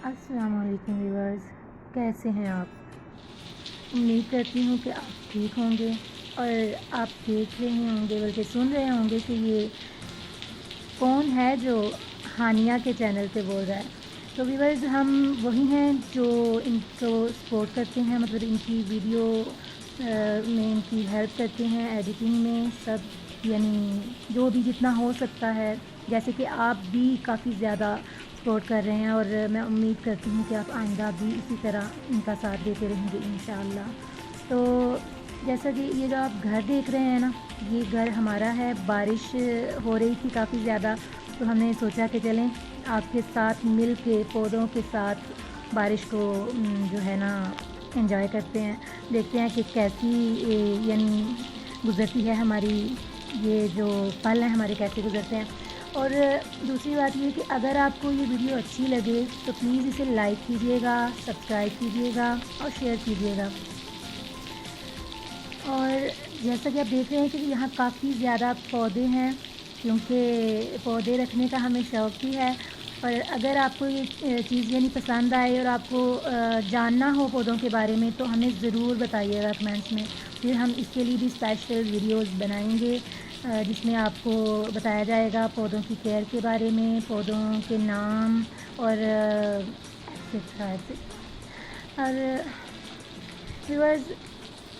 السلام علیکم ویورز، کیسے ہیں آپ؟ امید کرتی ہوں کہ آپ ٹھیک ہوں گے اور آپ دیکھ رہے ہوں گے بلکہ سن رہے ہوں گے کہ یہ کون ہے جو ہانیہ کے چینل پہ بول رہا ہے۔ تو ویورز، ہم وہی ہیں جو ان کو سپورٹ کرتے ہیں، مطلب ان کی ویڈیو میں ان کی ہیلپ کرتے ہیں، ایڈیٹنگ میں سب، یعنی جو بھی جتنا ہو سکتا ہے، جیسے کہ آپ بھی کافی زیادہ سپورٹ کر رہے ہیں اور میں امید کرتی ہوں کہ آپ آئندہ بھی اسی طرح ان کا ساتھ دیتے رہیں گے انشاءاللہ۔ تو جیسا کہ یہ جو آپ گھر دیکھ رہے ہیں نا، یہ گھر ہمارا ہے۔ بارش ہو رہی تھی کافی زیادہ، تو ہم نے سوچا کہ چلیں آپ کے ساتھ مل کے پودوں کے ساتھ بارش کو جو ہے نا انجوائے کرتے ہیں، دیکھتے ہیں کہ کیسی یعنی گزرتی ہے ہماری، یہ جو پل ہیں ہمارے کیسے گزرتے ہیں۔ اور دوسری بات یہ کہ اگر آپ کو یہ ویڈیو اچھی لگے تو پلیز اسے لائک کیجیے گا، سبسکرائب کیجیے گا اور شیئر کیجیے گا۔ اور جیسا کہ آپ دیکھ رہے ہیں کہ یہاں کافی زیادہ پودے ہیں، کیونکہ پودے رکھنے کا ہمیں شوق بھی ہے۔ اور اگر آپ کو یہ چیز یعنی پسند آئے اور آپ کو جاننا ہو پودوں کے بارے میں تو ہمیں ضرور بتائیے گا کمنٹس میں، پھر ہم اس کے لیے بھی اسپیشل ویڈیوز بنائیں گے جس میں آپ کو بتایا جائے گا پودوں کی کیئر کے بارے میں، پودوں کے نام اور ایٹسٹرا اور ویورز۔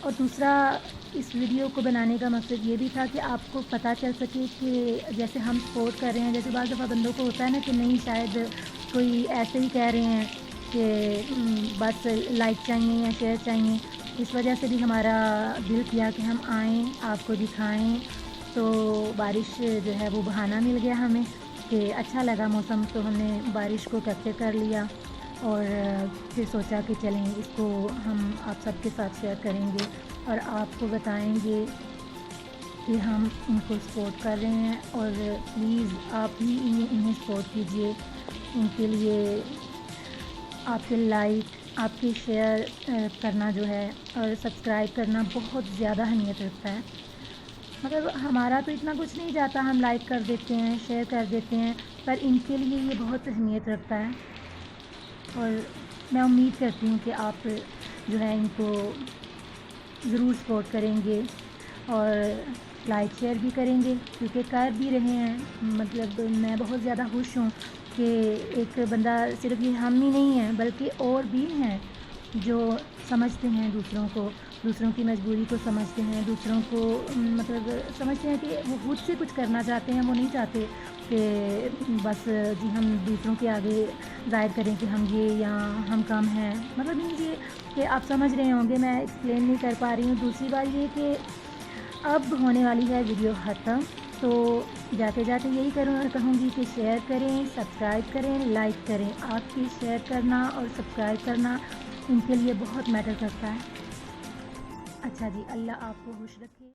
اور دوسرا، اس ویڈیو کو بنانے کا مقصد یہ بھی تھا کہ آپ کو پتہ چل سکے کہ جیسے ہم سپورٹ کر رہے ہیں، جیسے بعض دفعہ بندوں کو ہوتا ہے نا کہ نہیں، شاید کوئی ایسے ہی کہہ رہے ہیں کہ بس لائک چاہیے یا شیئر چاہیے، اس وجہ سے بھی ہمارا دل کیا کہ ہم آئیں، آپ کو دکھائیں۔ تو بارش جو ہے وہ بہانہ مل گیا ہمیں کہ اچھا لگا موسم، تو ہم نے بارش کو کیپچر کر لیا اور پھر سوچا کہ چلیں اس کو ہم آپ سب کے ساتھ شیئر کریں گے اور آپ کو بتائیں گے کہ ہم ان کو سپورٹ کر رہے ہیں۔ اور پلیز آپ بھی انہیں سپورٹ کیجیے، ان کے لیے آپ کے لائک، آپ کے شیئر کرنا جو ہے اور سبسکرائب کرنا بہت زیادہ اہمیت رکھتا ہے۔ مطلب ہمارا تو اتنا کچھ نہیں جاتا، ہم لائک کر دیتے ہیں، شیئر کر دیتے ہیں، پر ان کے لیے یہ بہت اہمیت رکھتا ہے۔ اور میں امید کرتی ہوں کہ آپ جو ہے ان کو ضرور سپورٹ کریں گے اور لائک شیئر بھی کریں گے، کیونکہ کر بھی رہے ہیں۔ مطلب میں بہت زیادہ خوش ہوں کہ ایک بندہ، صرف یہ ہم ہی نہیں ہیں بلکہ اور بھی ہیں جو سمجھتے ہیں دوسروں کو، دوسروں کی مجبوری کو سمجھتے ہیں، دوسروں کو مطلب سمجھتے ہیں کہ وہ خود سے کچھ کرنا چاہتے ہیں، وہ نہیں چاہتے کہ بس جی ہم دوسروں کے آگے ظاہر کریں کہ ہم یہ یا ہم کم ہیں۔ مطلب یہ کہ آپ سمجھ رہے ہوں گے، میں ایکسپلین نہیں کر پا رہی ہوں۔ دوسری بات یہ کہ اب ہونے والی ہے ویڈیو ختم، تو جاتے جاتے یہی کہوں گی کہ شیئر کریں، سبسکرائب کریں، لائک کریں۔ آپ کی شیئر کرنا اور سبسکرائب کرنا ان کے لیے بہت میٹر کرتا ہے۔ اچھا جی، اللہ آپ کو خوش رکھے۔